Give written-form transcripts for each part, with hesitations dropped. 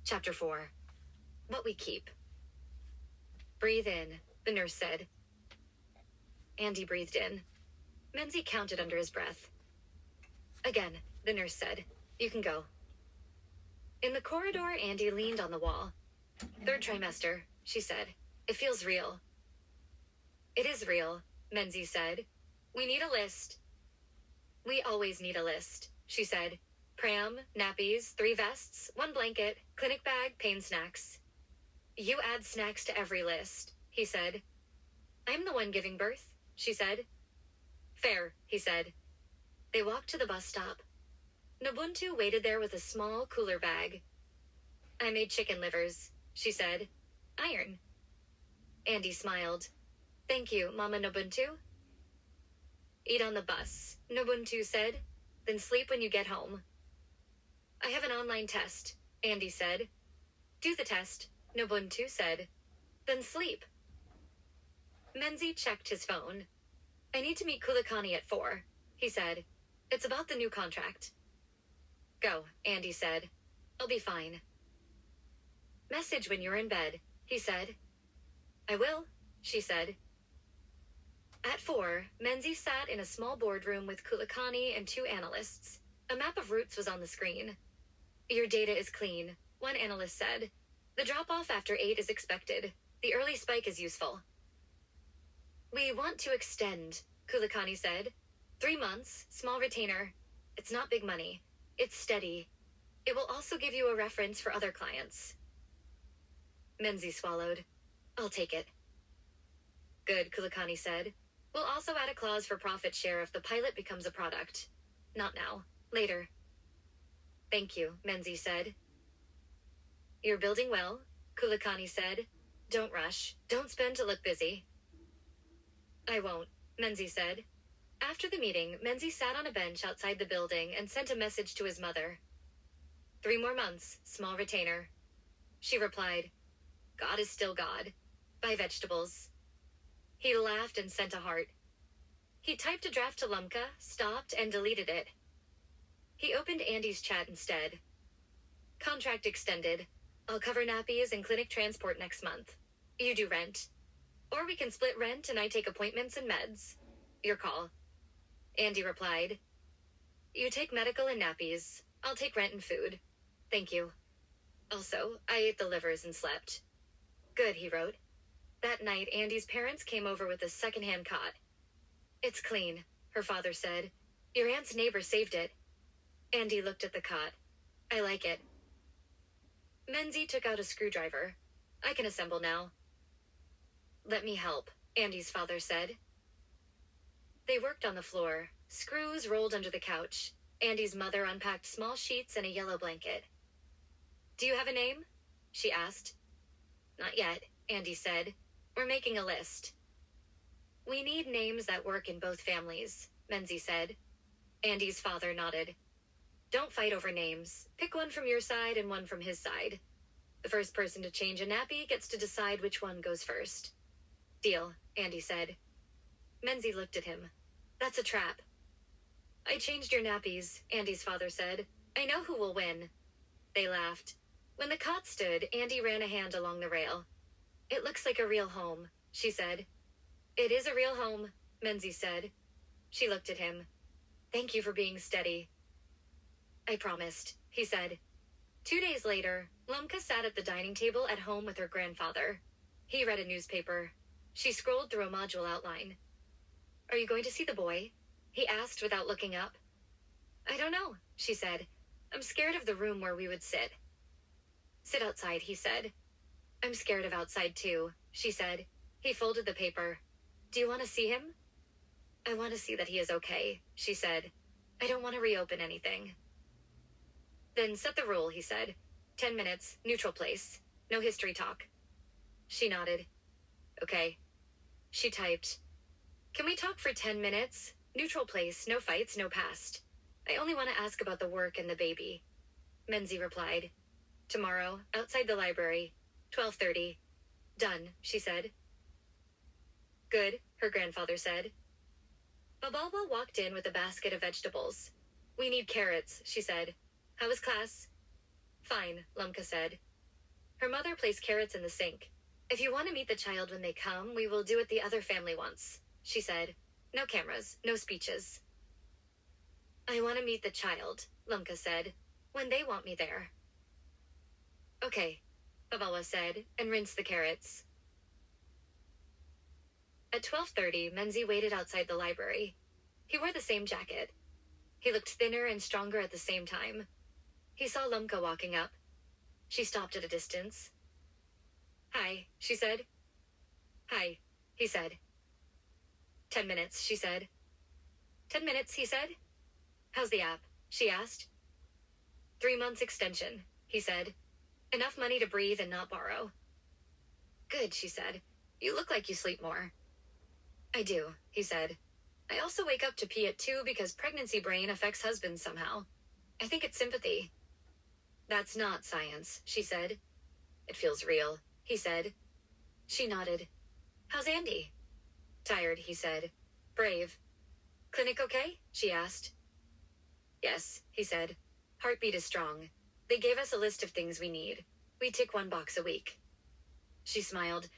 Chapter 4. What we keep. Breathe in, the nurse said. Andy breathed in. Menzie counted under his breath. Again, the nurse said. You can go. In the corridor, Andy leaned on the wall. Third trimester, she said. It feels real. It is real, Menzie said. We need a list. We always need a list, she said. Pram, nappies, 3 vests, 1 blanket, clinic bag, pain snacks. You add snacks to every list, he said. I'm the one giving birth, she said. Fair, he said. They walked to the bus stop. Nobuntu waited there with a small cooler bag. I made chicken livers, she said. Iron. Andy smiled. Thank you, Mama Nobuntu. Eat on the bus, Nobuntu said. Then sleep when you get home. I have an online test, Andy said. Do the test, Nobuntu said. Then sleep. Menzie checked his phone. I need to meet Kulikani at 4, he said. It's about the new contract. Go, Andy said. I'll be fine. Message when you're in bed, he said. I will, she said. At 4, Menzie sat in a small boardroom with Kulikani and 2 analysts. A map of routes was on the screen. Your data is clean, one analyst said. The drop-off after 8 is expected. The early spike is useful. We want to extend, Kulikani said. 3 months, small retainer. It's not big money. It's steady. It will also give you a reference for other clients. Menzie swallowed. I'll take it. Good, Kulikani said. We'll also add a clause for profit share if the pilot becomes a product. Not now. Later. Thank you, Menzie said. You're building well, Kulikani said. Don't rush. Don't spend to look busy. I won't, Menzie said. After the meeting, Menzie sat on a bench outside the building and sent a message to his mother. 3 more months, small retainer. She replied, God is still God. Buy vegetables. He laughed and sent a heart. He typed a draft to Lumka, stopped, and deleted it. He opened Andy's chat instead. Contract extended. I'll cover nappies and clinic transport next month. You do rent. Or we can split rent and I take appointments and meds. Your call. Andy replied. You take medical and nappies. I'll take rent and food. Thank you. Also, I ate the livers and slept. Good, he wrote. That night, Andy's parents came over with a second-hand cot. It's clean, her father said. Your aunt's neighbor saved it. Andy looked at the cot. I like it. Menzie took out a screwdriver. I can assemble now. Let me help, Andy's father said. They worked on the floor. Screws rolled under the couch. Andy's mother unpacked small sheets and a yellow blanket. Do you have a name? She asked. Not yet, Andy said. We're making a list. We need names that work in both families, Menzie said. Andy's father nodded. Don't fight over names. Pick one from your side and one from his side. The first person to change a nappy gets to decide which one goes first. Deal, Andy said. Menzie looked at him. That's a trap. I changed your nappies, Andy's father said. I know who will win. They laughed. When the cot stood, Andy ran a hand along the rail. It looks like a real home, she said. It is a real home, Menzie said. She looked at him. Thank you for being steady. I promised, he said. 2 days later, Lumka sat at the dining table at home with her grandfather. He read a newspaper. She scrolled through a module outline. Are you going to see the boy? He asked without looking up. I don't know, she said. I'm scared of the room where we would sit. Sit outside, he said. I'm scared of outside too, she said. He folded the paper. Do you want to see him? I want to see that he is okay, she said. I don't want to reopen anything. Then set the rule, he said. 10 minutes, neutral place. No history talk. She nodded. Okay. She typed. Can we talk for 10 minutes? Neutral place, no fights, no past. I only want to ask about the work and the baby. Menzie replied. Tomorrow, outside the library. 12:30. Done, she said. Good, her grandfather said. Babalwa walked in with a basket of vegetables. We need carrots, she said. How was class? Fine, Lumka said. Her mother placed carrots in the sink. If you want to meet the child when they come, we will do what the other family wants, she said. No cameras, no speeches. I want to meet the child, Lumka said, when they want me there. Okay, Babawa said, and rinsed the carrots. At 12:30, Menzi waited outside the library. He wore the same jacket. He looked thinner and stronger at the same time. He saw Lumka walking up. She stopped at a distance. Hi, she said. Hi, he said. 10 minutes, she said. 10 minutes, he said. How's the app? She asked. 3 months extension, he said. Enough money to breathe and not borrow. Good, she said. You look like you sleep more. I do, he said. I also wake up to pee at 2 because pregnancy brain affects husbands somehow. I think it's sympathy. That's not science, she said. It feels real, he said. She nodded. How's Andy? Tired, he said. Brave. Clinic okay? She asked. Yes, he said. Heartbeat is strong. They gave us a list of things we need. We tick 1 box a week. She smiled.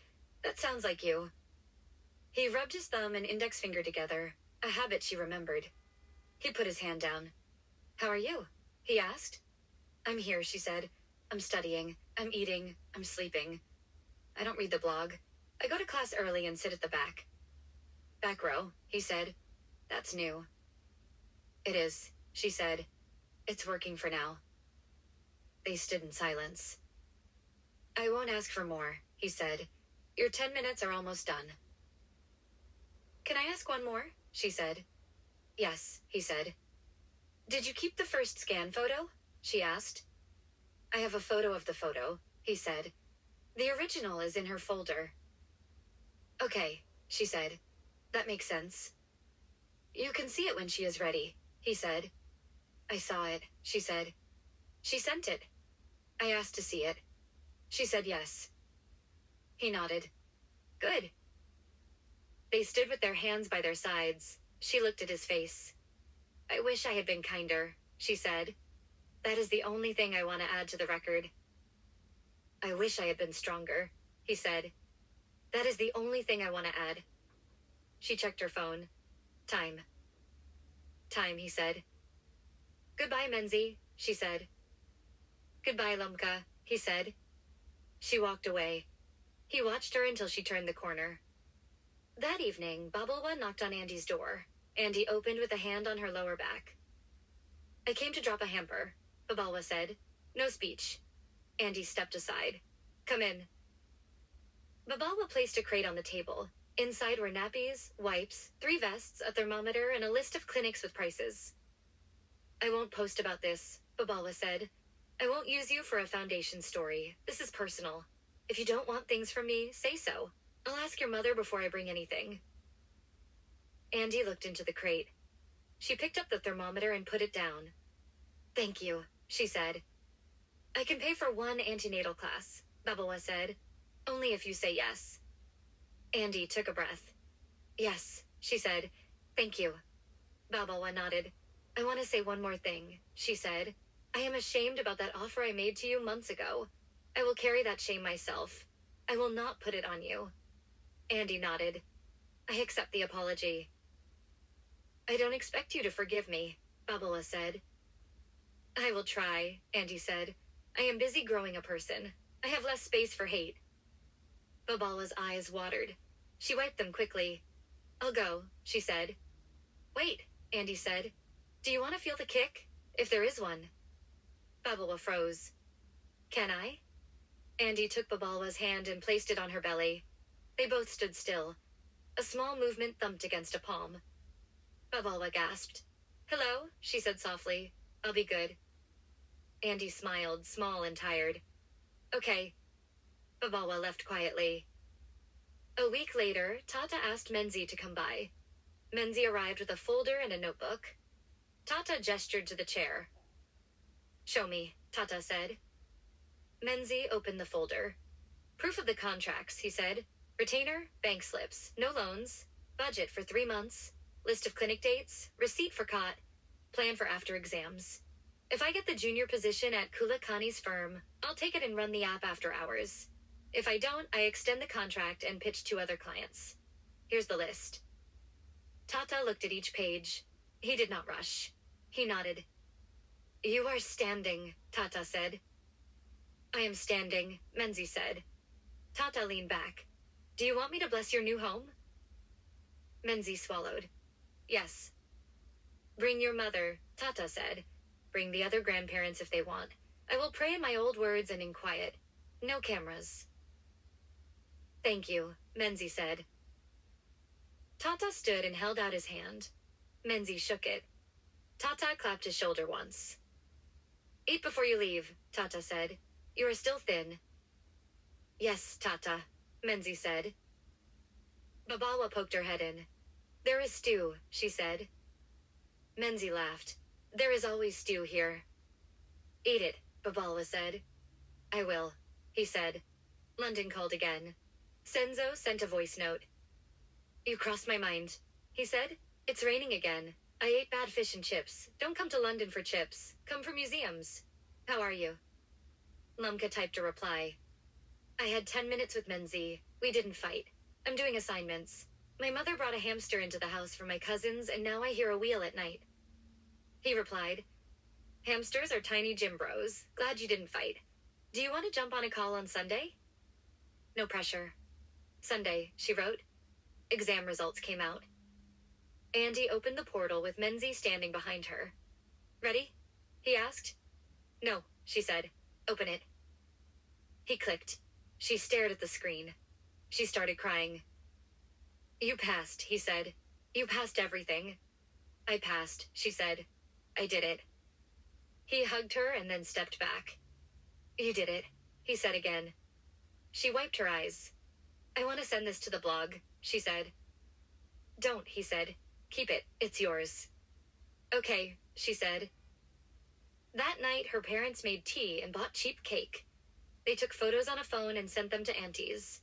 That sounds like you. He rubbed his thumb and index finger together, a habit she remembered. He put his hand down. How are you? He asked. I'm here, she said. I'm studying. I'm eating. I'm sleeping. I don't read the blog. I go to class early and sit at the back. Back row, he said. That's new. It is, she said. It's working for now. They stood in silence. I won't ask for more, he said. Your 10 minutes are almost done. Can I ask one more? She said. Yes, he said. Did you keep the first scan photo? She asked. I have a photo of the photo, he said. The original is in her folder. Okay, she said. That makes sense. You can see it when she is ready, he said. I saw it, she said. She sent it. I asked to see it. She said yes. He nodded. Good. They stood with their hands by their sides. She looked at his face. I wish I had been kinder, she said. That is the only thing I want to add to the record. I wish I had been stronger, he said. That is the only thing I want to add. She checked her phone. Time. Time, he said. Goodbye, Menzi, she said. Goodbye, Lumka, he said. She walked away. He watched her until she turned the corner. That evening, Babalwa knocked on Andy's door. Andy opened with a hand on her lower back. I came to drop a hamper, Babalwa said. No speech. Andy stepped aside. Come in. Babalwa placed a crate on the table. Inside were nappies, wipes, 3 vests, a thermometer, and a list of clinics with prices. I won't post about this, Babalwa said. I won't use you for a foundation story. This is personal. If you don't want things from me, say so. I'll ask your mother before I bring anything. Andy looked into the crate. She picked up the thermometer and put it down. Thank you, she said. I can pay for 1 antenatal class, Babalwa said. Only if you say yes. Andy took a breath. Yes, she said. Thank you. Babalwa nodded. I want to say one more thing, she said. I am ashamed about that offer I made to you months ago. I will carry that shame myself. I will not put it on you. Andy nodded. I accept the apology. I don't expect you to forgive me, Babalwa said. I will try, Andy said. I am busy growing a person. I have less space for hate. Babalwa's eyes watered. She wiped them quickly. I'll go, she said. Wait, Andy said. Do you want to feel the kick? If there is one. Babalwa froze. Can I? Andy took Babalwa's hand and placed it on her belly. They both stood still. A small movement thumped against a palm. Babalwa gasped. Hello, she said softly. I'll be good. Andy smiled, small and tired. Okay. Babalwa left quietly. A week later, Tata asked Menzi to come by. Menzi arrived with a folder and a notebook. Tata gestured to the chair. Show me, Tata said. Menzi opened the folder. Proof of the contracts, he said. Retainer, bank slips, no loans, budget for 3 months, list of clinic dates, receipt for cot, plan for after exams. If I get the junior position at Kulakani's firm, I'll take it and run the app after hours. If I don't, I extend the contract and pitch 2 other clients. Here's the list. Tata looked at each page. He did not rush. He nodded. You are standing, Tata said. I am standing, Menzi said. Tata leaned back. Do you want me to bless your new home? Menzi swallowed. Yes. Bring your mother, Tata said. Bring the other grandparents if they want. I will pray in my old words and in quiet. No cameras. Thank you, Menzi said. Tata stood and held out his hand. Menzi shook it. Tata clapped his shoulder once. Eat before you leave, Tata said. You are still thin. Yes, Tata, Menzi said. Babawa poked her head in. There is stew, she said. Menzi laughed. There is always stew here. Eat it, Babawa said. I will, he said. London called again. Senzo sent a voice note. You crossed my mind, he said. It's raining again. I ate bad fish and chips. Don't come to London for chips. Come for museums. How are you? Lumka typed a reply. I had 10 minutes with Menzi. We didn't fight. I'm doing assignments. My mother brought a hamster into the house for my cousins, and now I hear a wheel at night. He replied, Hamsters are tiny gym bros. Glad you didn't fight. Do you want to jump on a call on Sunday? No pressure. Sunday, she wrote. Exam results came out. Andy opened the portal with Menzi standing behind her. Ready? He asked. No, she said. Open it. He clicked. She stared at the screen. She started crying. You passed, he said. You passed everything. I passed, she said. I did it. He hugged her and then stepped back. You did it, he said again. She wiped her eyes. I want to send this to the blog, she said. Don't, he said. Keep it, it's yours. Okay, she said. That night, her parents made tea and bought cheap cake. They took photos on a phone and sent them to Auntie's.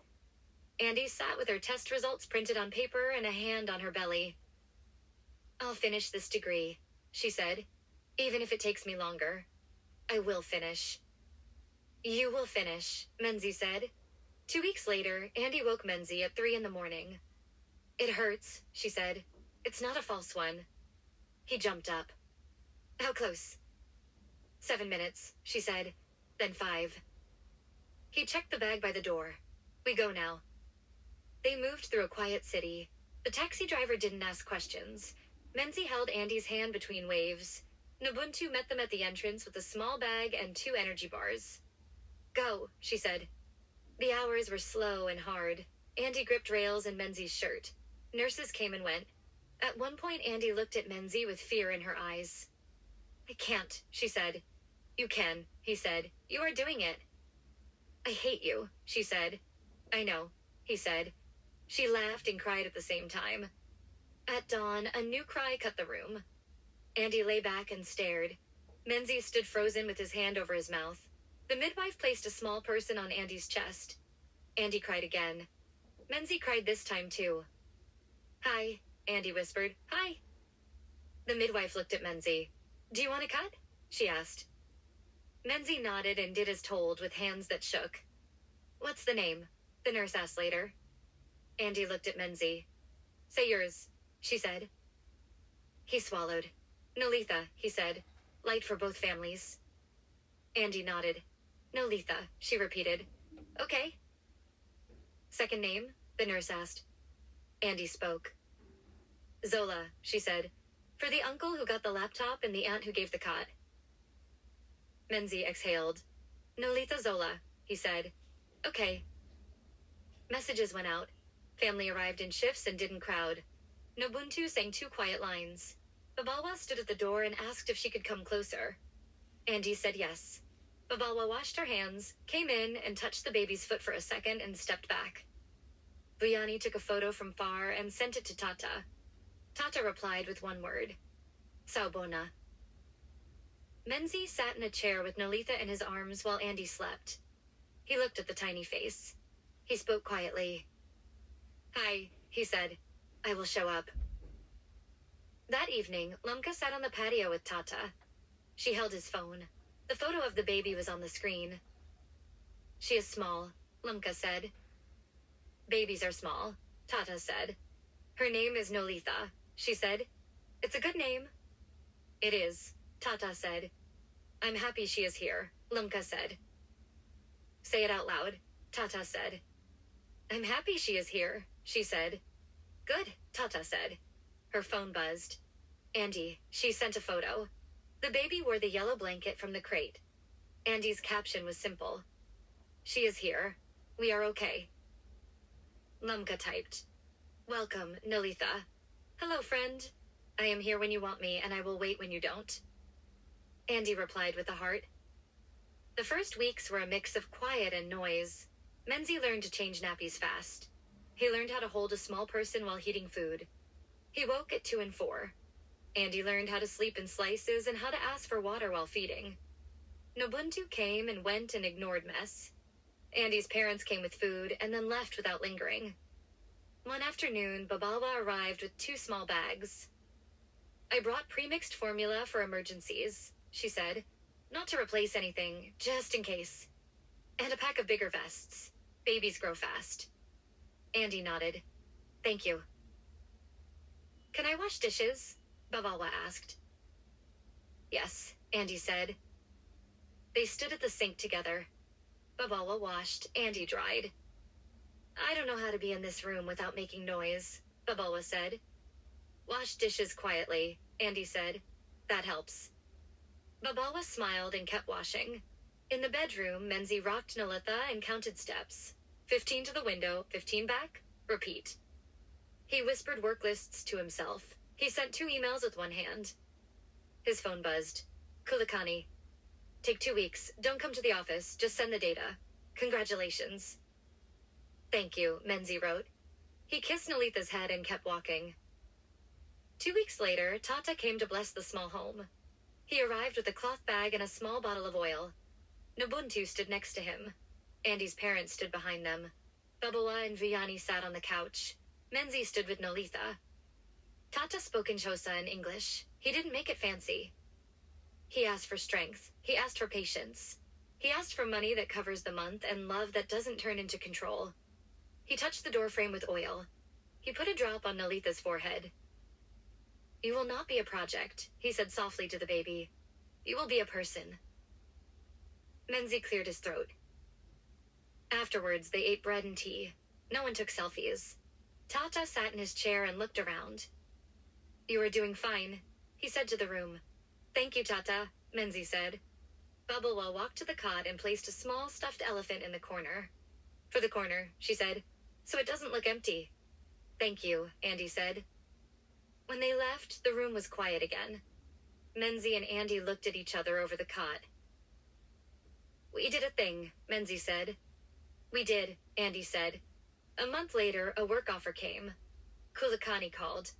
Andy sat with her test results printed on paper and a hand on her belly. I'll finish this degree, she said. Even if it takes me longer. I will finish. You will finish, Menzi said. 2 weeks later, Andy woke Menzi at 3 a.m. It hurts, she said. It's not a false one. He jumped up. How close? 7 minutes, she said. Then 5. He checked the bag by the door. We go now. They moved through a quiet city. The taxi driver didn't ask questions. Menzi held Andy's hand between waves. Nubuntu met them at the entrance with a small bag and 2 energy bars. Go, she said. The hours were slow and hard. Andy gripped rails and Menzi's shirt. Nurses came and went. At one point, Andy looked at Menzi with fear in her eyes. I can't, she said. You can, he said. You are doing it. I hate you, she said. I know, he said. She laughed and cried at the same time. At dawn, a new cry cut the room. Andy lay back and stared. Menzi stood frozen with his hand over his mouth. The midwife placed a small person on Andy's chest. Andy cried again. Menzi cried this time too. Hi, Andy whispered. Hi. The midwife looked at Menzi. Do you want a cut? She asked. Menzi nodded and did as told with hands that shook. What's the name? The nurse asked later. Andy looked at Menzi. Say yours, she said. He swallowed. Nolitha, he said. Light for both families. Andy nodded. Nolitha, she repeated. Okay. Second name? The nurse asked. Andy spoke. Zola, she said. For the uncle who got the laptop and the aunt who gave the cot. Menzi exhaled. Nolitha Zola, he said. Okay. Messages went out. Family arrived in shifts and didn't crowd. Nobuntu sang 2 quiet lines. Babalwa stood at the door and asked if she could come closer. Andy said yes. Babalwa washed her hands, came in, and touched the baby's foot for a second and stepped back. Vuyani took a photo from far and sent it to Tata. Tata replied with 1 word. Saubona. Menzi sat in a chair with Nolitha in his arms while Andy slept. He looked at the tiny face. He spoke quietly. Hi, he said. I will show up. That evening, Lumka sat on the patio with Tata. She held his phone. The photo of the baby was on the screen. She is small, Lumka said. Babies are small, Tata said. Her name is Nolitha, she said. It's a good name. It is, Tata said. I'm happy she is here, Lumka said. Say it out loud, Tata said. I'm happy she is here, she said. Good, Tata said. Her phone buzzed. Andy, she sent a photo. The baby wore the yellow blanket from the crate. Andy's caption was simple. She is here. We are okay. Lumka typed. Welcome, Nolitha. Hello, friend. I am here when you want me, and I will wait when you don't. Andy replied with a heart. The first weeks were a mix of quiet and noise. Menzie learned to change nappies fast. He learned how to hold a small person while heating food. He woke at 2 and 4. Andy learned how to sleep in slices and how to ask for water while feeding. Nobuntu came and went and ignored mess. Andy's parents came with food and then left without lingering. One afternoon, Babawa arrived with 2 small bags. I brought pre-mixed formula for emergencies, she said. Not to replace anything, just in case. And a pack of bigger vests. Babies grow fast. Andy nodded. Thank you. Can I wash dishes? Babawa asked. Yes, Andy said. They stood at the sink together. Babawa washed, Andy dried. I don't know how to be in this room without making noise, Babawa said. Wash dishes quietly, Andy said. That helps. Babawa smiled and kept washing. In the bedroom, Menzie rocked Nolitha and counted steps. 15 to the window, 15 back, repeat. He whispered work lists to himself. He sent 2 emails with one hand. His phone buzzed. Kulikani. Take 2 weeks. Don't come to the office. Just send the data. Congratulations. Thank you, Menzie wrote. He kissed Nolitha's head and kept walking. 2 weeks later, Tata came to bless the small home. He arrived with a cloth bag and a small bottle of oil. Nobuntu stood next to him. Andy's parents stood behind them. Babawa and Viyani sat on the couch. Menzie stood with Nolitha. Tata spoke in Xhosa and English. He didn't make it fancy. He asked for strength. He asked for patience. He asked for money that covers the month and love that doesn't turn into control. He touched the doorframe with oil. He put a drop on Nolitha's forehead. You will not be a project, he said softly to the baby. You will be a person. Menzie cleared his throat. Afterwards, they ate bread and tea. No one took selfies. Tata sat in his chair and looked around. You are doing fine, he said to the room. Thank you, Tata, Menzie said. Babawa walked to the cot and placed a small stuffed elephant in the corner. For the corner, she said, so it doesn't look empty. Thank you, Andy said. When they left, the room was quiet again. Menzie and Andy looked at each other over the cot. We did a thing, Menzie said. We did, Andy said. A month later, a work offer came. Kulikani called.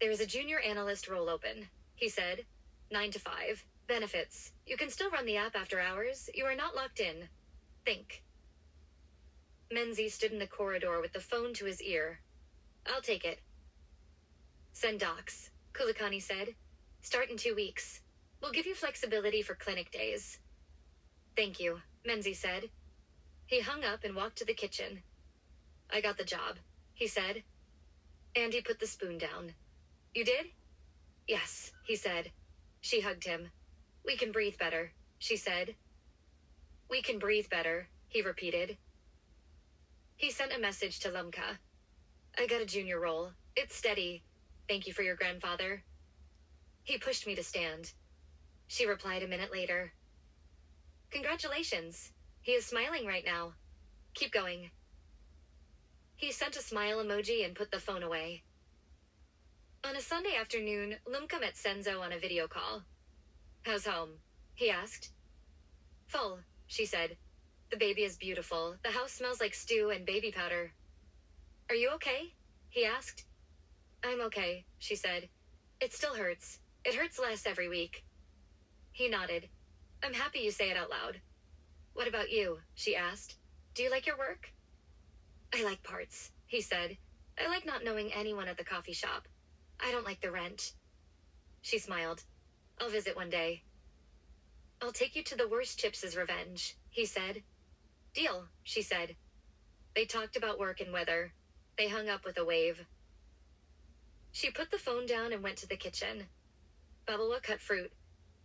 There is a junior analyst role open, he said. 9 to 5. Benefits. You can still run the app after hours. You are not locked in. Think. Menzie stood in the corridor with the phone to his ear. I'll take it. Send docs, Kulikani said. Start in 2 weeks. We'll give you flexibility for clinic days. Thank you, Menzie said. He hung up and walked to the kitchen. I got the job, he said. Andy put the spoon down. You did? Yes, he said. She hugged him. We can breathe better, she said. We can breathe better, he repeated. He sent a message to Lumka. I got a junior role. It's steady. Thank you for your grandfather. He pushed me to stand. She replied a minute later. Congratulations. He is smiling right now. Keep going. He sent a smile emoji and put the phone away. On a Sunday afternoon, Lumka met Senzo on a video call. How's home? He asked. Full, she said. The baby is beautiful. The house smells like stew and baby powder. Are you okay? He asked. I'm okay, she said. It still hurts. It hurts less every week. He nodded. I'm happy you say it out loud. What about you? She asked. Do you like your work? I like parts, he said. I like not knowing anyone at the coffee shop. I don't like the rent. She smiled. I'll visit one day. I'll take you to the worst chips as revenge, he said. Deal, she said. They talked about work and weather. They hung up with a wave. She put the phone down and went to the kitchen. Babawa cut fruit.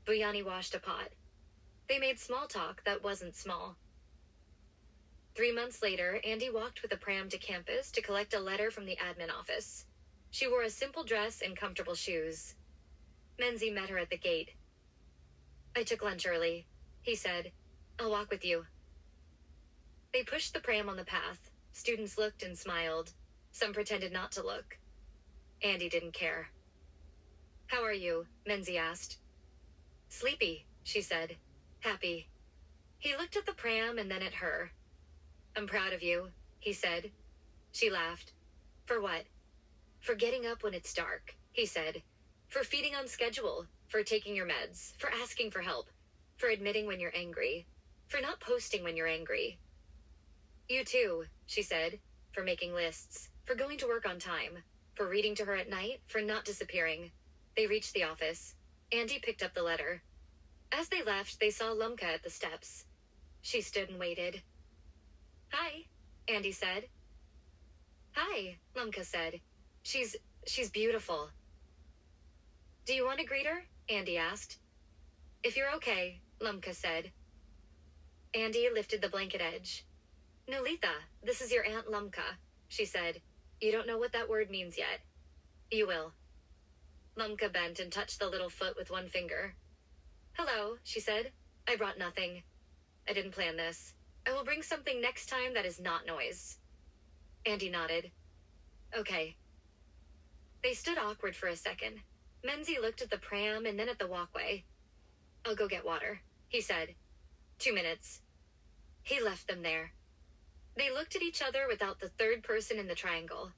Buyani washed a pot. They made small talk that wasn't small. 3 months later, Andy walked with a pram to campus to collect a letter from the admin office. She wore a simple dress and comfortable shoes. Menzie met her at the gate. I took lunch early, he said. I'll walk with you. They pushed the pram on the path. Students looked and smiled. Some pretended not to look. Andy didn't care. How are you? Menzie asked. Sleepy, she said. Happy. He looked at the pram and then at her. I'm proud of you, he said. She laughed. For what? For getting up when it's dark, he said. For feeding on schedule, for taking your meds, for asking for help, for admitting when you're angry, for not posting when you're angry. You too, she said, for making lists, for going to work on time, for reading to her at night, for not disappearing. They reached the office. Andy picked up the letter. As they left, they saw Lumka at the steps. She stood and waited. Hi, Andy said. Hi, Lumka said. She's beautiful. Do you want to greet her? Andy asked. If you're okay, Lumka said. Andy lifted the blanket edge. Nolitha, this is your Aunt Lumka, she said. You don't know what that word means yet. You will. Lumka bent and touched the little foot with one finger. Hello, she said. I brought nothing. I didn't plan this. I will bring something next time that is not noise. Andy nodded. Okay. They stood awkward for a second. Menzie looked at the pram and then at the walkway. I'll go get water, he said. 2 minutes. He left them there. They looked at each other without the third person in the triangle.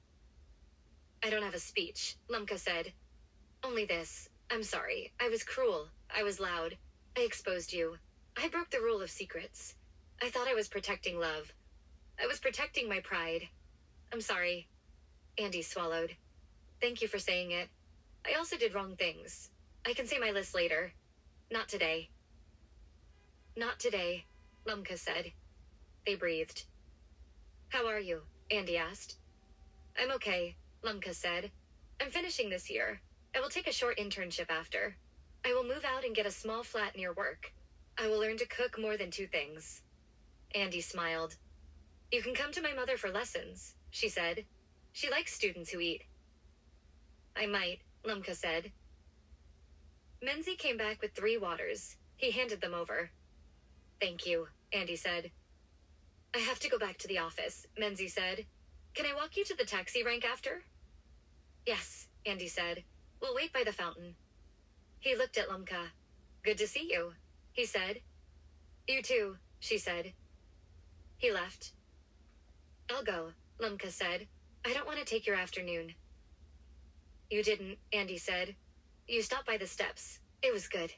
I don't have a speech, Lumka said. Only this. I'm sorry. I was cruel. I was loud. I exposed you. I broke the rule of secrets. I thought I was protecting love. I was protecting my pride. I'm sorry. Andy swallowed. Thank you for saying it. I also did wrong things. I can say my list later. Not today. Not today, Lumka said. They breathed. How are you? Andy asked. I'm okay, Lumka said. I'm finishing this year. I will take a short internship after. I will move out and get a small flat near work. I will learn to cook more than 2 things. Andy smiled. You can come to my mother for lessons, she said. She likes students who eat. I might, Lumka said. Menzie came back with 3 waters. He handed them over. Thank you, Andy said. I have to go back to the office, Menzie said. Can I walk you to the taxi rank after? Yes, Andy said. We'll wait by the fountain. He looked at Lumka. Good to see you, he said. You too, she said. He left. I'll go, Lumka said. I don't want to take your afternoon. You didn't, Andy said. You stopped by the steps. It was good.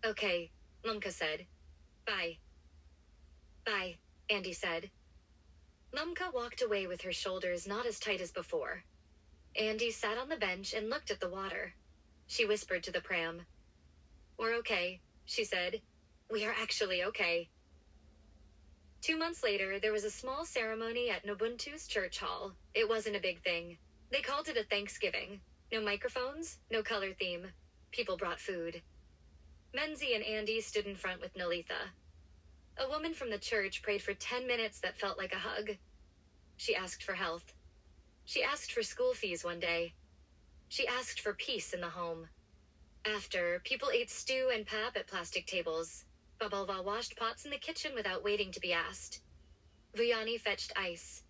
Okay, Lumka said. Bye. Bye, Andy said. Lumka walked away with her shoulders not as tight as before. Andy sat on the bench and looked at the water. She whispered to the pram. We're okay, she said. We are actually okay. 2 months later, there was a small ceremony at Nobuntu's church hall. It wasn't a big thing. They called it a Thanksgiving. No microphones, no color theme. People brought food. Menzie and Andy stood in front with Nolitha. A woman from the church prayed for 10 minutes that felt like a hug. She asked for health. She asked for school fees one day. She asked for peace in the home. After, people ate stew and pap at plastic tables. Babalva washed pots in the kitchen without waiting to be asked. Vuyani fetched ice.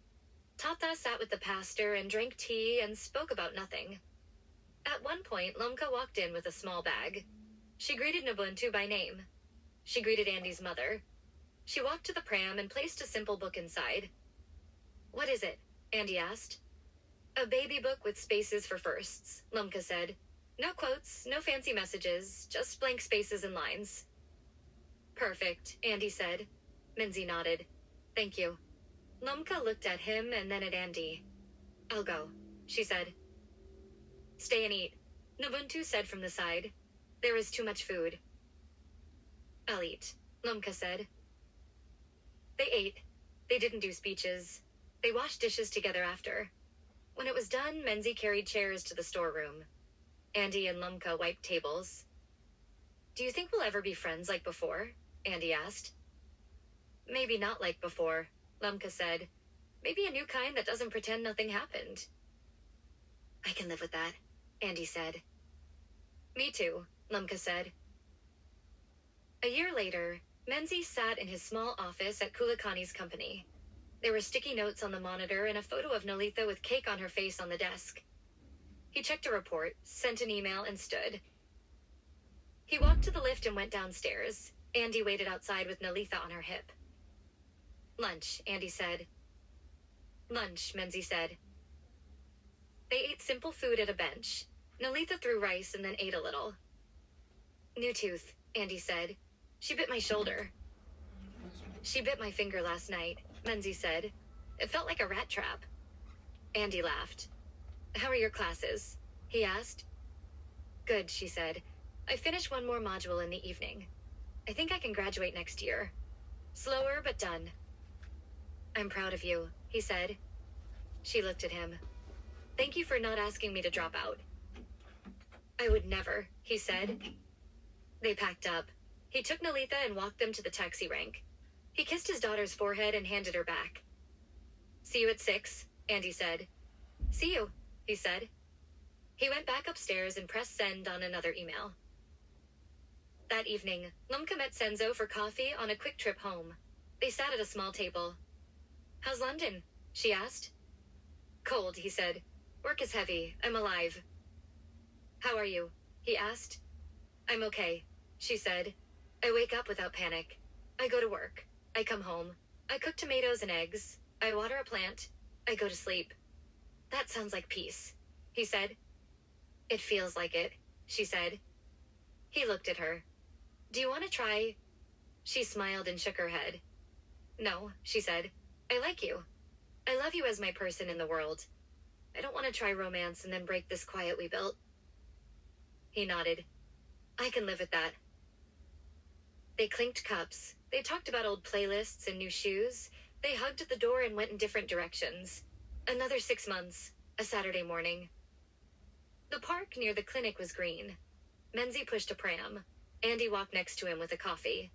Tata sat with the pastor and drank tea and spoke about nothing. At one point, Lumka walked in with a small bag. She greeted Nobuntu by name. She greeted Andy's mother. She walked to the pram and placed a simple book inside. What is it? Andy asked. A baby book with spaces for firsts, Lumka said. No quotes, no fancy messages, just blank spaces and lines. Perfect, Andy said. Menzie nodded. Thank you. Lumka looked at him and then at Andy. I'll go, she said. Stay and eat, Nobuntu said from the side. There is too much food. I'll eat, Lumka said. They ate. They didn't do speeches. They washed dishes together after. When it was done, Menzie carried chairs to the storeroom. Andy and Lumka wiped tables. Do you think we'll ever be friends like before? Andy asked. Maybe not like before, Lumka said. Maybe a new kind that doesn't pretend nothing happened. I can live with that, Andy said. Me too, Lumka said. A year later, Menzie sat in his small office at Kulakani's company. There were sticky notes on the monitor and a photo of Nolitha with cake on her face on the desk. He checked a report, sent an email, and stood. He walked to the lift and went downstairs. Andy waited outside with Nolitha on her hip. Lunch, Andy said. Lunch, Menzie said. They ate simple food at a bench. Nolitha threw rice and then ate a little. New tooth, Andy said. She bit my shoulder. She bit my finger last night, Menzie said. It felt like a rat trap. Andy laughed. How are your classes? He asked. Good, she said. I finished one more module in the evening. I think I can graduate next year. Slower, but done. I'm proud of you, he said. She looked at him. Thank you for not asking me to drop out. I would never, he said. They packed up. He took Nolitha and walked them to the taxi rank. He kissed his daughter's forehead and handed her back. See you at 6, Andy said. See you, he said. He went back upstairs and pressed send on another email. That evening, Lumka met Senzo for coffee on a quick trip home. They sat at a small table. How's London? She asked. Cold, he said. Work is heavy. I'm alive. How are you? He asked. I'm okay, she said. I wake up without panic. I go to work. I come home. I cook tomatoes and eggs. I water a plant. I go to sleep. That sounds like peace, he said. It feels like it, she said. He looked at her. Do you want to try? She smiled and shook her head. No, she said. I like you. I love you as my person in the world. I don't want to try romance and then break this quiet we built. He nodded. I can live with that. They clinked cups. They talked about old playlists and new shoes. They hugged at the door and went in different directions. Another 6 months, a Saturday morning. The park near the clinic was green. Menzie pushed a pram. Andy walked next to him with a coffee.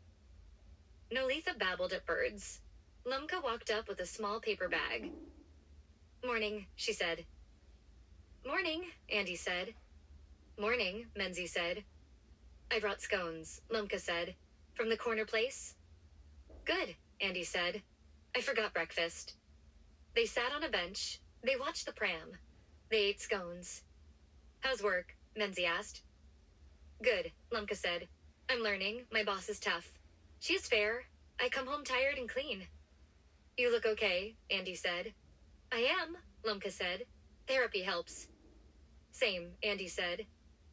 Nolitha babbled at birds. Lumka walked up with a small paper bag. Morning, she said. Morning, Andy said. Morning, Menzie said. I brought scones, Lumka said. From the corner place? Good, Andy said. I forgot breakfast. They sat on a bench. They watched the pram. They ate scones. How's work? Menzie asked. Good, Lumka said. I'm learning. My boss is tough. She is fair. I come home tired and clean. You look okay, Andy said. I am, Lumka said. Therapy helps. Same, Andy said.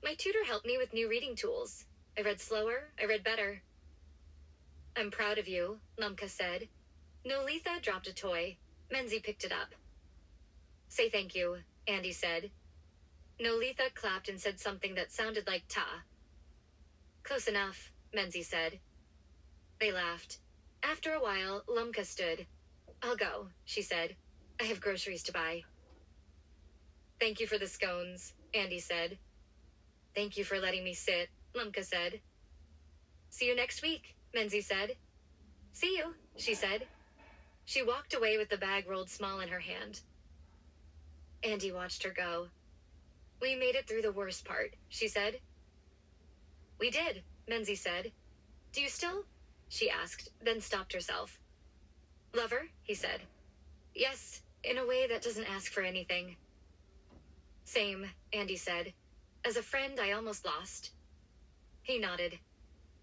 My tutor helped me with new reading tools. I read slower. I read better. I'm proud of you, Lumka said. Nolitha dropped a toy. Menzie picked it up. Say thank you, Andy said. Nolitha clapped and said something that sounded like ta. Close enough, Menzie said. They laughed. After a while, Lumka stood. I'll go, she said. I have groceries to buy. Thank you for the scones, Andy said. Thank you for letting me sit, Lumka said. See you next week, Menzie said. See you, she said. She walked away with the bag rolled small in her hand. Andy watched her go. We made it through the worst part, she said. We did, Menzie said. Do you still? She asked, then stopped herself. Lover, he said. Yes, in a way that doesn't ask for anything. Same, Andy said. As a friend, I almost lost. He nodded.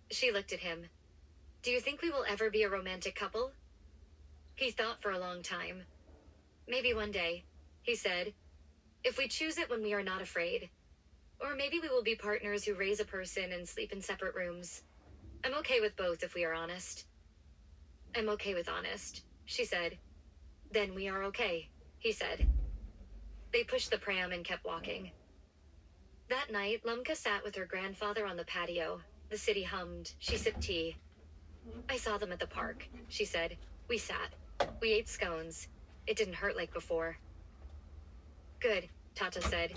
She looked at him. Do you think we will ever be a romantic couple? He thought for a long time. Maybe one day, he said. If we choose it when we are not afraid. Or maybe we will be partners who raise a person and sleep in separate rooms. I'm okay with both if we are honest. I'm okay with honest, she said. Then we are okay, he said. They pushed the pram and kept walking. That night, Lumka sat with her grandfather on the patio. The city hummed. She sipped tea. I saw them at the park, she said. We sat. We ate scones. It didn't hurt like before. Good, Tata said.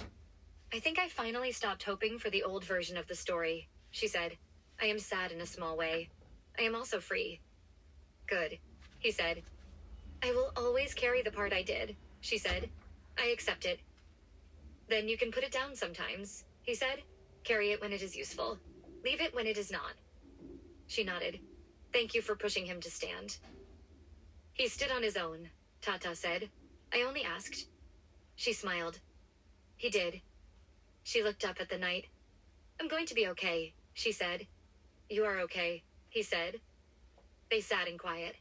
I think I finally stopped hoping for the old version of the story, she said. I am sad in a small way. I am also free. Good, he said. I will always carry the part I did, she said. I accept it. Then you can put it down sometimes, he said. Carry it when it is useful. Leave it when it is not. She nodded. Thank you for pushing him to stand. He stood on his own, Tata said. I only asked. She smiled. He did. She looked up at the night. I'm going to be okay, she said. You are okay, he said. They sat in quiet.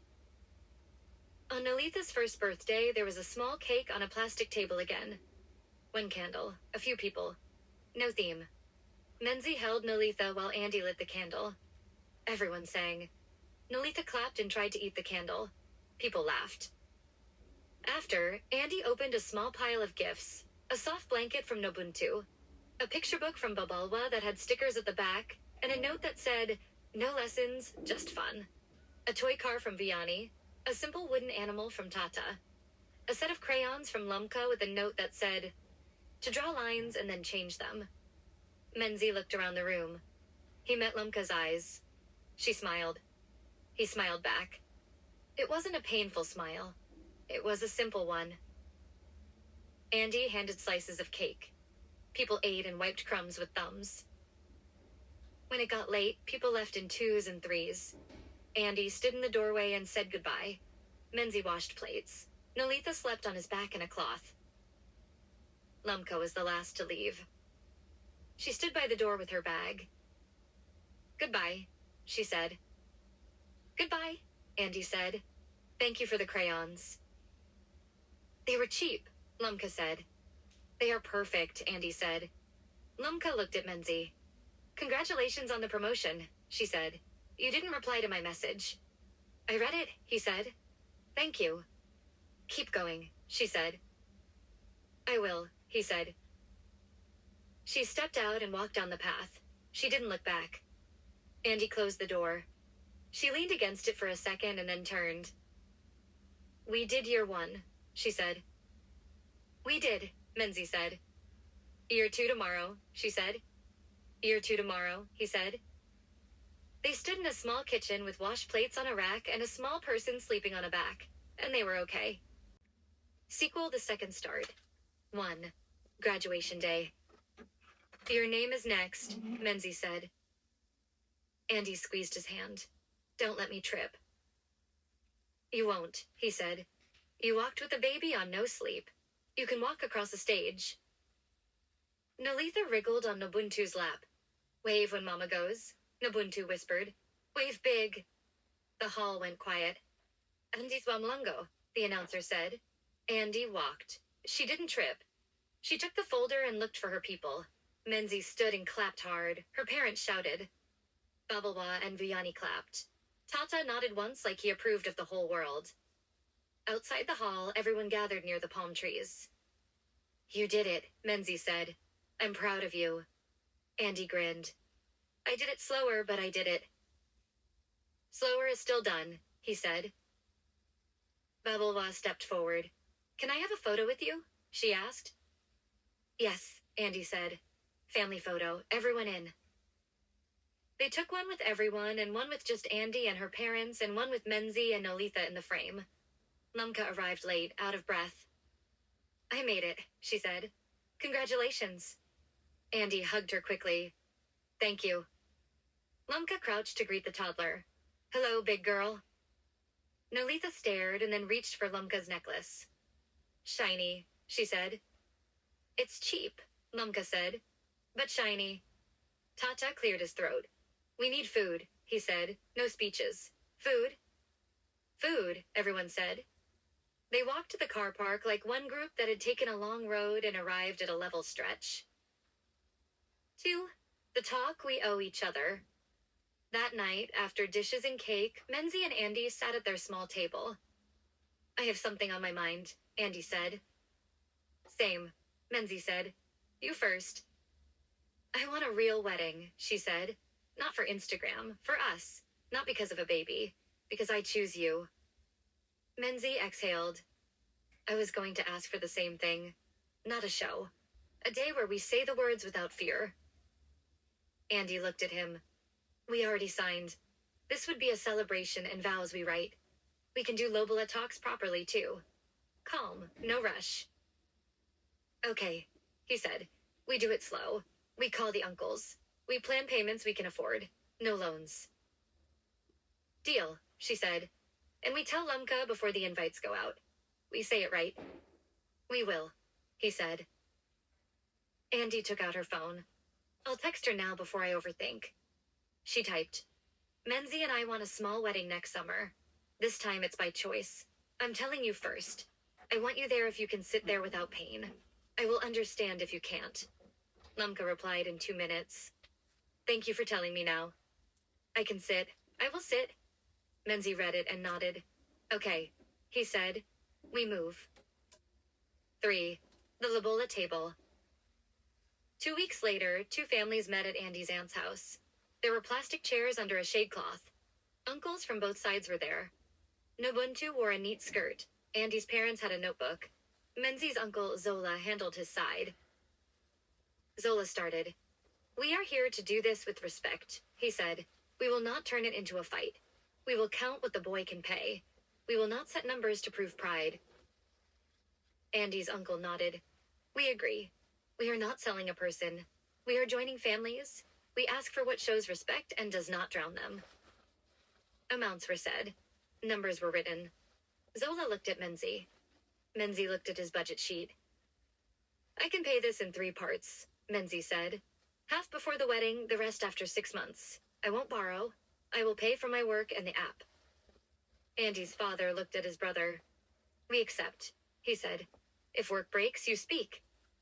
On Nolitha's first birthday, there was a small cake on a plastic table again. One candle, a few people. No theme. Menzie held Nolitha while Andy lit the candle. Everyone sang. Nolitha clapped and tried to eat the candle. People laughed. After, Andy opened a small pile of gifts. A soft blanket from Nobuntu. A picture book from Babalwa that had stickers at the back, and a note that said, no lessons, just fun. A toy car from Vianney. A simple wooden animal from Tata. A set of crayons from Lumka with a note that said, to draw lines and then change them. Menzie looked around the room. He met Lumka's eyes. She smiled. He smiled back. It wasn't a painful smile. It was a simple one. Andy handed slices of cake. People ate and wiped crumbs with thumbs. When it got late, people left in 2s and 3s. Andy stood in the doorway and said goodbye. Menzie washed plates. Nolitha slept on his back in a cloth. Lumka was the last to leave. She stood by the door with her bag. Goodbye, she said. Goodbye, Andy said. Thank you for the crayons. They were cheap, Lumka said. They are perfect, Andy said. Lumka looked at Menzie. Congratulations on the promotion, she said. You didn't reply to my message. I read it, he said. Thank you. Keep going, she said. I will, he said. She stepped out and walked down the path. She didn't look back. Andy closed the door. She leaned against it for a second and then turned. We did year 1, she said. We did, Menzie said. Year 2 tomorrow, she said. Year 2 tomorrow, he said. They stood in a small kitchen with wash plates on a rack and a small person sleeping on a back, and they were okay. Sequel the second start. 1. Graduation day. Your name is next, Menzie said. Andy squeezed his hand. Don't let me trip. You won't, he said. You walked with a baby on no sleep. You can walk across the stage. Nolitha wriggled on Nobuntu's lap. Wave when Mama goes, Nobuntu whispered. Wave big. The hall went quiet. Andy's Wamlango, the announcer said. Andy walked. She didn't trip. She took the folder and looked for her people. Menzie stood and clapped hard. Her parents shouted. Babalwa and Vianney clapped. Tata nodded once like he approved of the whole world. Outside the hall, everyone gathered near the palm trees. You did it, Menzie said. I'm proud of you. Andy grinned. I did it slower, but I did it. Slower is still done, he said. Babalwa stepped forward. Can I have a photo with you? She asked. Yes, Andy said. Family photo, everyone in. They took one with everyone, and one with just Andy and her parents, and one with Menzie and Nolitha in the frame. Lumka arrived late, out of breath. I made it, she said. Congratulations. Andy hugged her quickly. Thank you. Lumka crouched to greet the toddler. Hello, big girl. Nolitha stared and then reached for Lumka's necklace. Shiny, she said. It's cheap, Lumka said. But shiny. Tata cleared his throat. We need food, he said. No speeches. Food? Food, everyone said. They walked to the car park like one group that had taken a long road and arrived at a level stretch. 2. The talk we owe each other. That night, after dishes and cake, Menzie and Andy sat at their small table. I have something on my mind, Andy said. Same, Menzie said. You first. I want a real wedding, she said. Not for Instagram, for us. Not because of a baby. Because I choose you. Menzie exhaled. I was going to ask for the same thing. Not a show. A day where we say the words without fear. Andy looked at him. We already signed. This would be a celebration and vows we write. We can do Lobola talks properly, too. Calm, no rush. Okay, he said. We do it slow. We call the uncles. We plan payments we can afford. No loans. Deal, she said. And we tell Lumka before the invites go out. We say it right. We will, he said. Andy took out her phone. I'll text her now before I overthink. She typed. Menzie and I want a small wedding next summer. This time it's by choice. I'm telling you first. I want you there if you can sit there without pain. I will understand if you can't. Lumka replied in 2 minutes. Thank you for telling me now. I can sit. I will sit. Menzie read it and nodded. Okay, he said. We move. 3. The Lobola table. 2 weeks later, 2 families met at Andy's aunt's house. There were plastic chairs under a shade cloth. Uncles from both sides were there. Nobuntu wore a neat skirt. Andy's parents had a notebook. Menzie's uncle, Zola, handled his side. Zola started. We are here to do this with respect, he said. We will not turn it into a fight. We will count what the boy can pay. We will not set numbers to prove pride. Andy's uncle nodded. We agree. We are not selling a person. We are joining families. We ask for what shows respect and does not drown them. Amounts were said. Numbers were written. Zola looked at Menzie. Menzie looked at his budget sheet. I can pay this in 3 parts, Menzie said. Half before the wedding, the rest after 6 months. I won't borrow. I will pay for my work and the app. Andy's father looked at his brother. We accept, he said. If work breaks, you speak.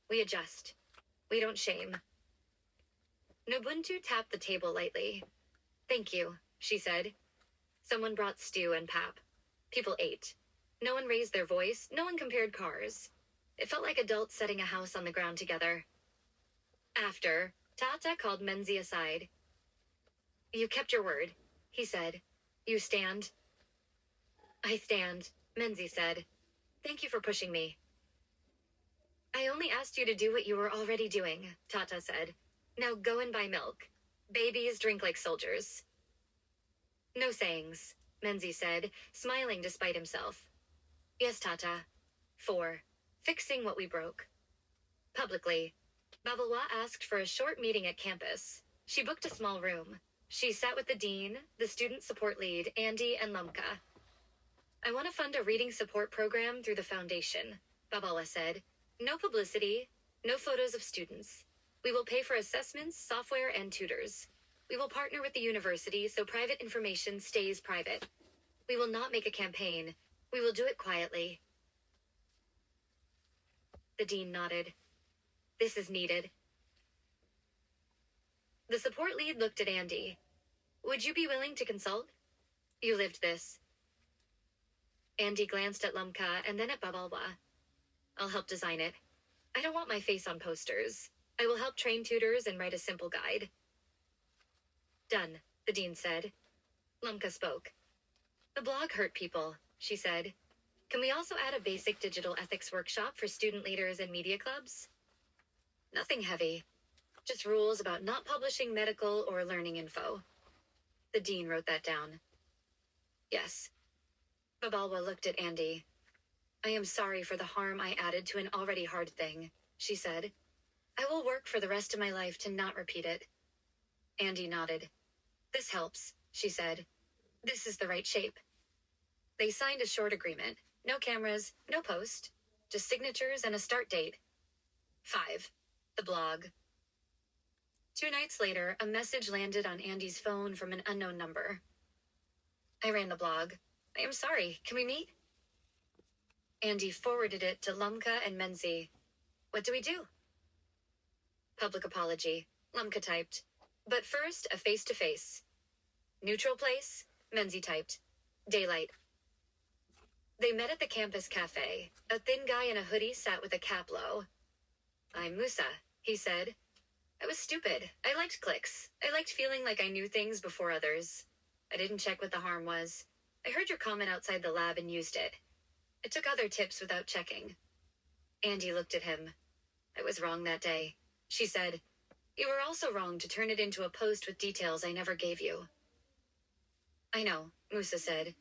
We adjust. We don't shame. Nobuntu tapped the table lightly. Thank you, she said. Someone brought stew and pap. People ate. No one raised their voice. No one compared cars. It felt like adults setting a house on the ground together. After, Tata called Menzie aside. You kept your word, he said. You stand. I stand, Menzie said. Thank you for pushing me. I only asked you to do what you were already doing, Tata said. Now go and buy milk. Babies drink like soldiers. No sayings, Menzie said, smiling despite himself. Yes, Tata. 4. Fixing what we broke. Publicly, Babalwa asked for a short meeting at campus. She booked a small room. She sat with the dean, the student support lead, Andy, and Lumka. I want to fund a reading support program through the foundation, Babalwa said. No publicity, no photos of students. We will pay for assessments, software, and tutors. We will partner with the university so private information stays private. We will not make a campaign. We will do it quietly. The dean nodded. This is needed. The support lead looked at Andy. Would you be willing to consult? You lived this. Andy glanced at Lumka and then at Babalwa. I'll help design it. I don't want my face on posters. I will help train tutors and write a simple guide. Done, the dean said. Lumka spoke. The blog hurt people, she said. Can we also add a basic digital ethics workshop for student leaders and media clubs? Nothing heavy. Just rules about not publishing medical or learning info. The dean wrote that down. Yes. Babalwa looked at Andy. I am sorry for the harm I added to an already hard thing, she said. I will work for the rest of my life to not repeat it. Andy nodded. This helps, she said. This is the right shape. They signed a short agreement. No cameras, no post. Just signatures and a start date. 5. The blog. 2 nights later, a message landed on Andy's phone from an unknown number. I ran the blog. I am sorry. Can we meet? Andy forwarded it to Lumka and Menzie. What do we do? Public apology, Lumka typed. But first, a face-to-face. Neutral place, Menzie typed. Daylight. They met at the campus cafe. A thin guy in a hoodie sat with a cap low. I'm Musa, he said. I was stupid. I liked clicks. I liked feeling like I knew things before others. I didn't check what the harm was. I heard your comment outside the lab and used it. I took other tips without checking. Andy looked at him. I was wrong that day, she said. You were also wrong to turn it into a post with details I never gave you. I know, Musa said.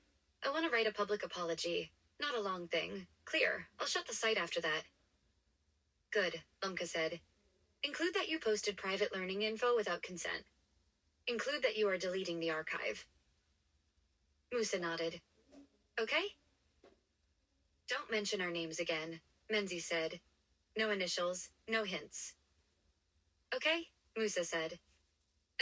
I want to write a public apology. Not a long thing. Clear. I'll shut the site after that. Good, Lumka said. Include that you posted private learning info without consent. Include that you are deleting the archive. Musa nodded. Okay? Don't mention our names again, Menzies said. No initials, no hints. Okay, Musa said.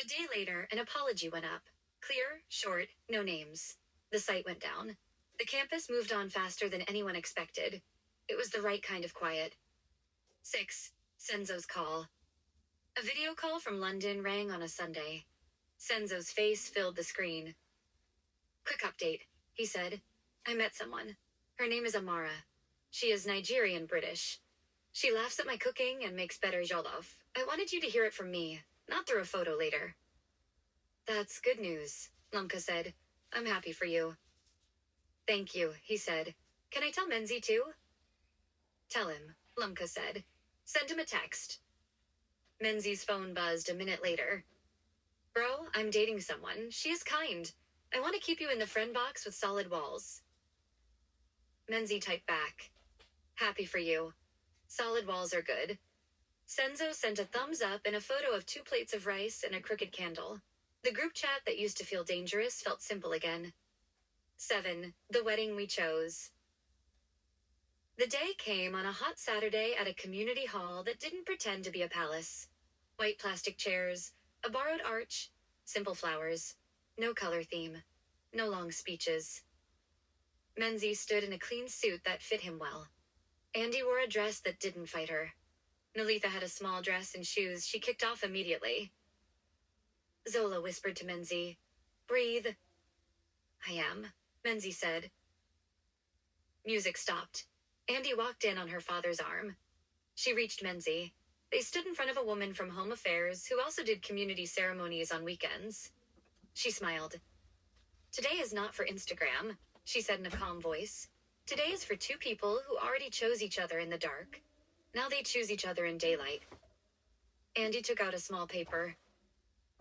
A day later, an apology went up. Clear, short, no names. The site went down. The campus moved on faster than anyone expected. It was the right kind of quiet. 6. Senzo's call. A video call from London rang on a Sunday. Senzo's face filled the screen. Quick update, he said. I met someone. Her name is Amara. She is Nigerian-British. She laughs at my cooking and makes better jollof. I wanted you to hear it from me, not through a photo later. That's good news, Lumka said. I'm happy for you. Thank you, he said. Can I tell Menzie too? Tell him, Lumka said. Send him a text. Menzie's phone buzzed a minute later. Bro, I'm dating someone. She is kind. I want to keep you in the friend box with solid walls. Menzie typed back. Happy for you. Solid walls are good. Senzo sent a thumbs up and a photo of 2 plates of rice and a crooked candle. The group chat that used to feel dangerous felt simple again. 7. The wedding we chose. The day came on a hot Saturday at a community hall that didn't pretend to be a palace. White plastic chairs, a borrowed arch, simple flowers, no color theme, no long speeches. Menzie stood in a clean suit that fit him well. Andy wore a dress that didn't fight her. Nolitha had a small dress and shoes she kicked off immediately. Zola whispered to Menzie, Breathe. I am, Menzie said. Music stopped. Andy walked in on her father's arm. She reached Menzie. They stood in front of a woman from Home Affairs who also did community ceremonies on weekends. She smiled. Today is not for Instagram, she said in a calm voice. Today is for 2 people who already chose each other in the dark. Now they choose each other in daylight. Andy took out a small paper.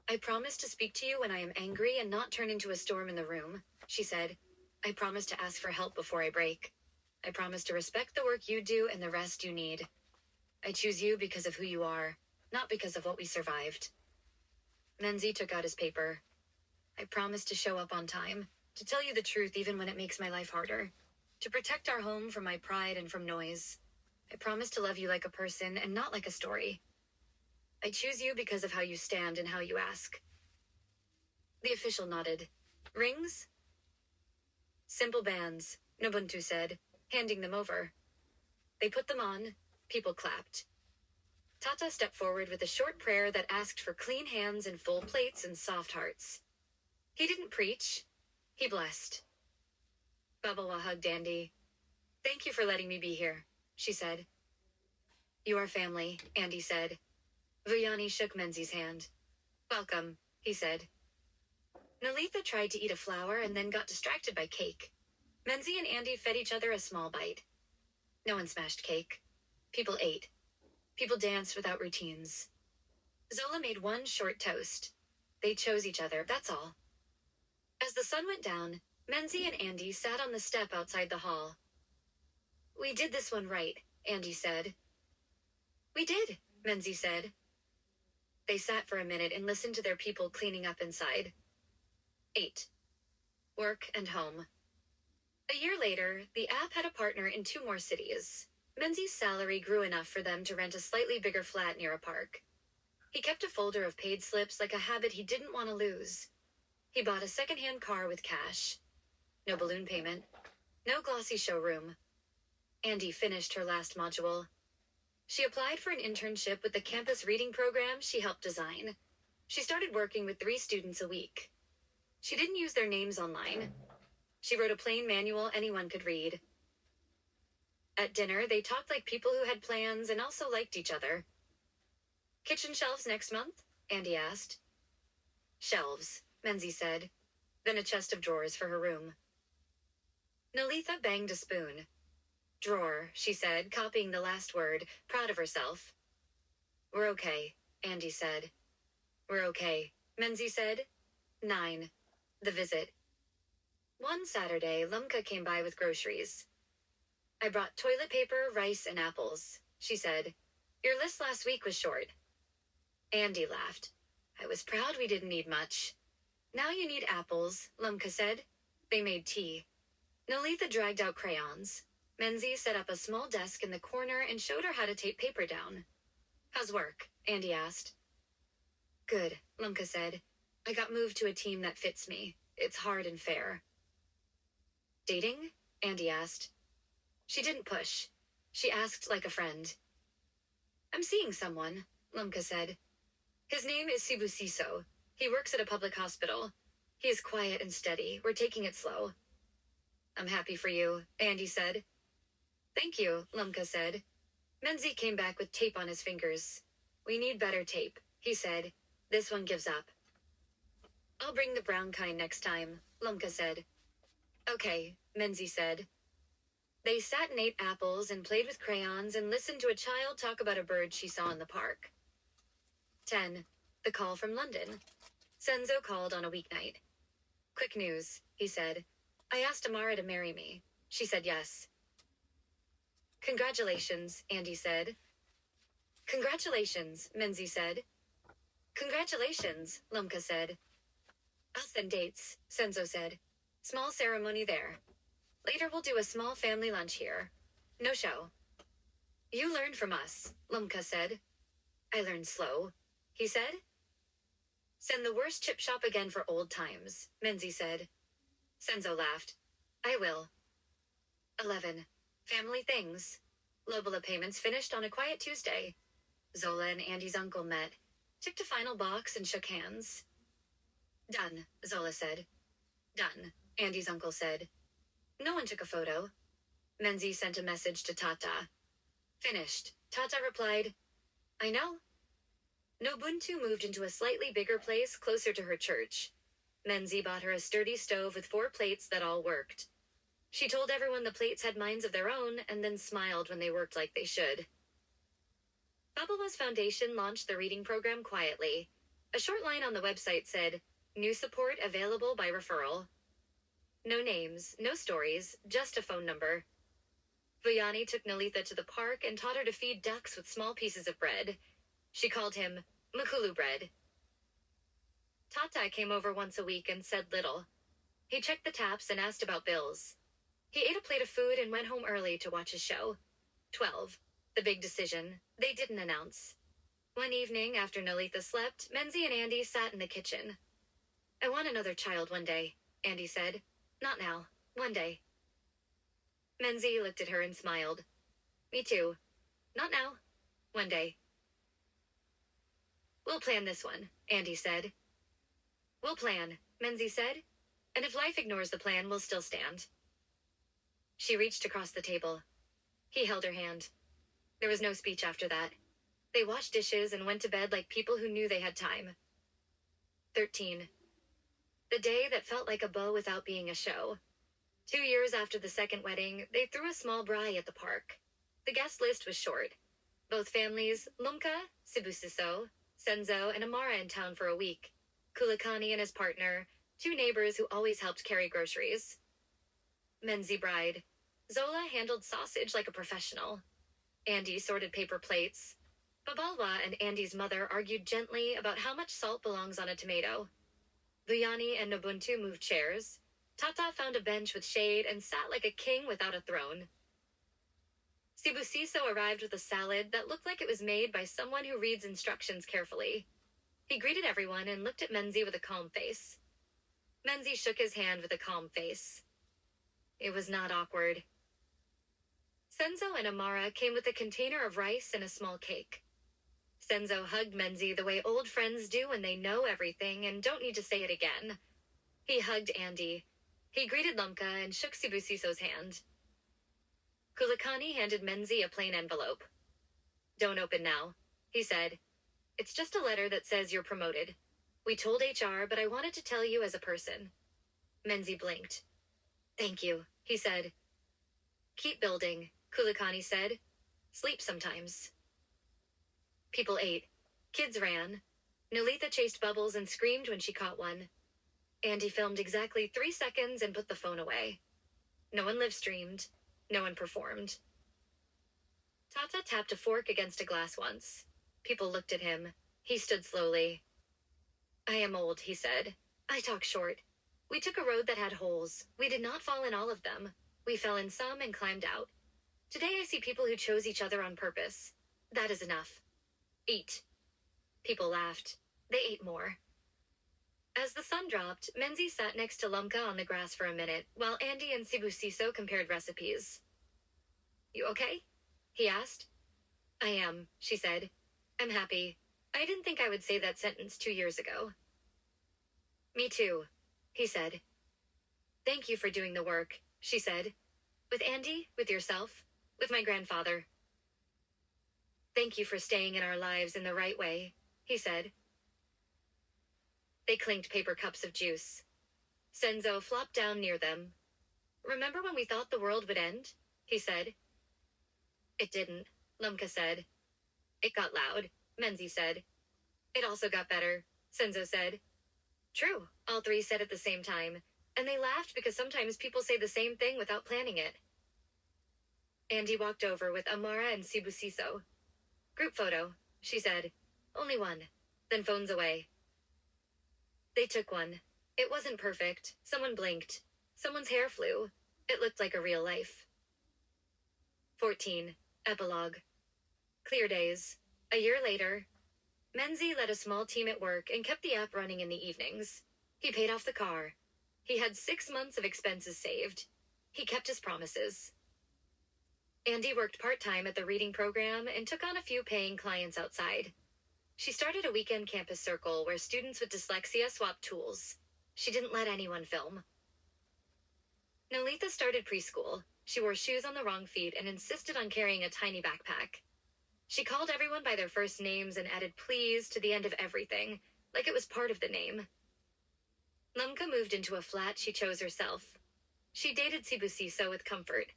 I promise to speak to you when I am angry and not turn into a storm in the room, she said. I promise to ask for help before I break. I promise to respect the work you do and the rest you need. I choose you because of who you are, not because of what we survived. Menzie took out his paper. I promise to show up on time, to tell you the truth even when it makes my life harder, to protect our home from my pride and from noise. I promise to love you like a person and not like a story. I choose you because of how you stand and how you ask. The official nodded. Rings? Simple bands, Nobuntu said, handing them over. They put them on. People clapped. Tata stepped forward with a short prayer that asked for clean hands and full plates and soft hearts. He didn't preach. He blessed. Babawa hugged Andy. Thank you for letting me be here, she said. You are family, Andy said. Vuyani shook Menzie's hand. Welcome, he said. Nolitha tried to eat a flower and then got distracted by cake. Menzie and Andy fed each other a small bite. No one smashed cake. People ate. People danced without routines. Zola made one short toast. They chose each other, that's all. As the sun went down, Menzie and Andy sat on the step outside the hall. We did this one right, Andy said. We did, Menzie said. They sat for a minute and listened to their people cleaning up inside. 8. Work and home. A year later, the app had a partner in 2 more cities. Menzie's salary grew enough for them to rent a slightly bigger flat near a park. He kept a folder of paid slips like a habit he didn't want to lose. He bought a second-hand car with cash. No balloon payment. No glossy showroom. Andy finished her last module. She applied for an internship with the campus reading program she helped design. She started working with 3 students a week. She didn't use their names online. She wrote a plain manual anyone could read. At dinner, they talked like people who had plans and also liked each other. Kitchen shelves next month? Andy asked. Shelves, Menzie said. then a chest of drawers for her room. Nolitha banged a spoon. Drawer, she said, copying the last word, proud of herself. We're okay, Andy said. We're okay, Menzie said. 9. The visit. One Saturday, Lumka came by with groceries. I brought toilet paper, rice, and apples, she said. Your list last week was short. Andy laughed. I was proud we didn't need much. Now you need apples, Lumka said. They made tea. Nolitha dragged out crayons. Menzie set up a small desk in the corner and showed her how to tape paper down. How's work? Andy asked. Good, Lumka said. I got moved to a team that fits me. It's hard and fair. Dating? Andy asked. She didn't push. She asked like a friend. I'm seeing someone, Lumka said. His name is Sibusiso. He works at a public hospital. He is quiet and steady. We're taking it slow. I'm happy for you, Andy said. Thank you, Lumka said. Menzie came back with tape on his fingers. We need better tape, he said. This one gives up. I'll bring the brown kind next time, Lumka said. Okay, Menzie said. They sat and ate apples and played with crayons and listened to a child talk about a bird she saw in the park. 10. The call from London. Senzo called on a weeknight. Quick news, he said. I asked Amara to marry me. She said yes. Congratulations, Andy said. Congratulations, Menzie said. Congratulations, Lumka said. I'll send dates, Senzo said. Small ceremony there. Later we'll do a small family lunch here. No show. You learned from us, Lumka said. I learned slow, he said. Send the worst chip shop again for old times, Menzie said. Senzo laughed. I will. 11. Family things. Lobola payments finished on a quiet Tuesday. Zola and Andy's uncle met, ticked a final box and shook hands. Done, Zola said. Done, Andy's uncle said. No one took a photo. Menzie sent a message to Tata. Finished. Tata replied, I know. Nobuntu moved into a slightly bigger place closer to her church. Menzie bought her a sturdy stove with 4 plates that all worked. She told everyone the plates had minds of their own and then smiled when they worked like they should. Babala's foundation launched the reading program quietly. A short line on the website said, New support available by referral. No names, no stories, just a phone number. Vuyani took Nolitha to the park and taught her to feed ducks with small pieces of bread. She called him Makulu bread. Tata came over once a week and said little. He checked the taps and asked about bills. He ate a plate of food and went home early to watch his show. 12. The big decision. They didn't announce. One evening, after Nolitha slept, Menzie and Andy sat in the kitchen. I want another child one day, Andy said. Not now. One day. Menzie looked at her and smiled. Me too. Not now. One day. We'll plan this one, Andy said. We'll plan, Menzie said. And if life ignores the plan, we'll still stand. She reached across the table. He held her hand. There was no speech after that. They washed dishes and went to bed like people who knew they had time. 13. The day that felt like a bow without being a show. 2 years after the second wedding, they threw a small braai at the park. The guest list was short. Both families, Lumka, Sibusiso, Senzo, and Amara in town for a week. Kulakani and his partner, 2 neighbors who always helped carry groceries. Menzie bride. Zola handled sausage like a professional. Andy sorted paper plates. Babalwa and Andy's mother argued gently about how much salt belongs on a tomato. Vuyani and Nobuntu moved chairs. Tata found a bench with shade and sat like a king without a throne. Sibusiso arrived with a salad that looked like it was made by someone who reads instructions carefully. He greeted everyone and looked at Menzie with a calm face. Menzie shook his hand with a calm face. It was not awkward. Senzo and Amara came with a container of rice and a small cake. Senzo hugged Menzie the way old friends do when they know everything and don't need to say it again. He hugged Andy. He greeted Lumka and shook Sibusiso's hand. Kulakani handed Menzie a plain envelope. Don't open now, he said. It's just a letter that says you're promoted. We told HR, but I wanted to tell you as a person. Menzie blinked. Thank you, he said. Keep building, Kulikani said. Sleep sometimes. People ate. Kids ran. Nolitha chased Bubbles and screamed when she caught one. Andy filmed exactly 3 seconds and put the phone away. No one live streamed. No one performed. Tata tapped a fork against a glass once. People looked at him. He stood slowly. I am old, he said. I talk short. We took a road that had holes. We did not fall in all of them. We fell in some and climbed out. Today I see people who chose each other on purpose. That is enough. Eat. People laughed. They ate more. As the sun dropped, Menzie sat next to Lumka on the grass for a minute, while Andy and Sibusiso compared recipes. You okay? He asked. I am, she said. I'm happy. I didn't think I would say that sentence 2 years ago. Me too, he said. Thank you for doing the work, she said. With Andy, with yourself, with my grandfather. Thank you for staying in our lives in the right way, he said. They clinked paper cups of juice. Senzo flopped down near them. Remember when we thought the world would end? He said. It didn't, Lumka said. It got loud, Menzie said. It also got better, Senzo said. True, all three said at the same time, and they laughed because sometimes people say the same thing without planning it. Andy walked over with Amara and Sibusiso. Group photo, she said. Only one. Then phones away. They took one. It wasn't perfect. Someone blinked. Someone's hair flew. It looked like a real life. 14. Epilogue. Clear days. A year later, Menzie led a small team at work and kept the app running in the evenings. He paid off the car. He had 6 months of expenses saved. He kept his promises. Andy worked part-time at the reading program and took on a few paying clients outside. She started a weekend campus circle where students with dyslexia swapped tools. She didn't let anyone film. Nolitha started preschool. She wore shoes on the wrong feet and insisted on carrying a tiny backpack. She called everyone by their first names and added please to the end of everything, like it was part of the name. Lumka moved into a flat she chose herself. She dated Sibusiso with comfort.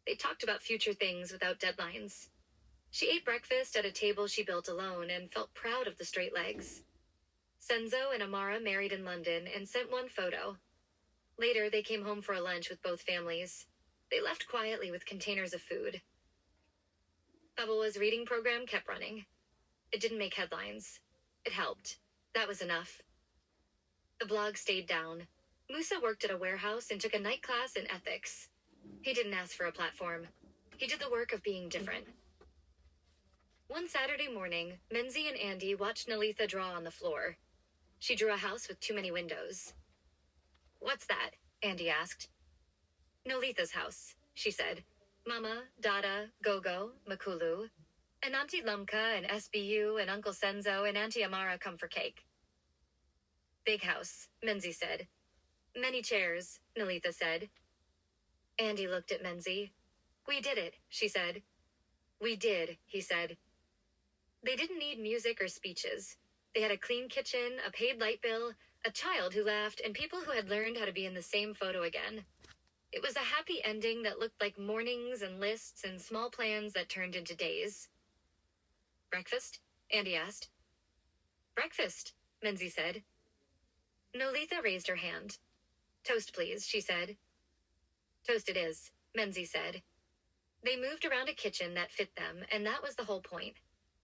They talked about future things without deadlines. She ate breakfast at a table she built alone and felt proud of the straight legs. Senzo and Amara married in London and sent one photo. Later, they came home for a lunch with both families. They left quietly with containers of food. Babula's reading program kept running. It didn't make headlines. It helped. That was enough. The blog stayed down. Musa worked at a warehouse and took a night class in ethics. He didn't ask for a platform. He did the work of being different. One Saturday morning, Menzie and Andy watched Nolitha draw on the floor. She drew a house with too many windows. What's that? Andy asked. Nolitha's house, she said. Mama, Dada, Gogo, Makulu, and Auntie Lumka and SBU and Uncle Senzo and Auntie Amara come for cake. Big house, Menzie said. Many chairs, Nolitha said. Andy looked at Menzie. We did it, she said. We did, he said. They didn't need music or speeches. They had a clean kitchen, a paid light bill, a child who laughed, and people who had learned how to be in the same photo again. It was a happy ending that looked like mornings and lists and small plans that turned into days. Breakfast? Andy asked. Breakfast, Menzie said. Nolitha raised her hand. Toast, please, she said. Toast it is, Menzie said. They moved around a kitchen that fit them, and that was the whole point.